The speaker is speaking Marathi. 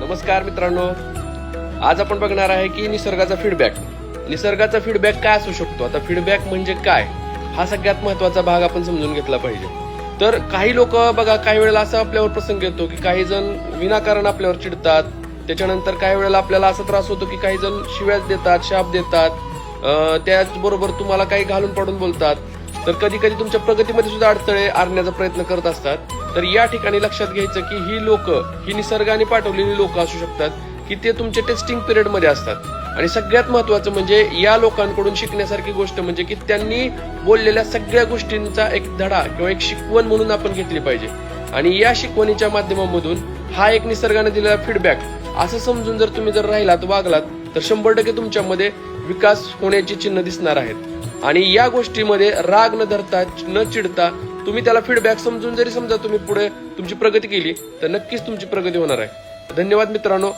नमस्कार मित्रांनो, आज आपण बघणार आहे की निसर्गाचा फीडबॅक. निसर्गाचा फीडबॅक काय असू शकतो. आता फीडबॅक म्हणजे काय, हा सगळ्यात महत्वाचा भाग आपण समजून घेतला पाहिजे. तर काही लोक बघा, काही वेळेला असा आपल्यावर प्रसंग येतो की काही जण विनाकारण आपल्यावर चिडतात. त्याच्यानंतर काही वेळेला आपल्याला असा त्रास होतो की काही जण शिव्या देतात, शाप देतात, त्याचबरोबर तुम्हाला काही घालून पाडून बोलतात. तर कधी कधी तुमच्या प्रगतीमध्ये सुद्धा अडथळे आणण्याचा प्रयत्न करत असतात. तर या ठिकाणी लक्षात घ्यायचं की ही लोक, ही निसर्गाने पाठवलेली लोक असू शकतात की ते तुमच्या टेस्टिंग पिरियड मध्ये असतात. आणि सगळ्यात महत्वाचं म्हणजे या लोकांकडून शिकण्यासारखी गोष्ट म्हणजे की त्यांनी बोललेल्या सगळ्या गोष्टींचा एक धडा किंवा एक शिकवण म्हणून आपण घेतली पाहिजे. आणि या शिकवणीच्या माध्यमामधून हा एक निसर्गाने दिलेला फीडबॅक असं समजून जर तुम्ही राहिलात, वागलात, तर 100% तुमच्यामध्ये विकास होण्याची चिन्ह दिसणार आहेत. आणि या गोष्टीमध्ये राग न धरता, न चिडता तुम्ही त्याला फीडबॅक समजून जरी समजा तुम्ही पुढे तुमची प्रगती केली तर नक्कीच तुमची प्रगती होणार आहे. धन्यवाद मित्रांनो.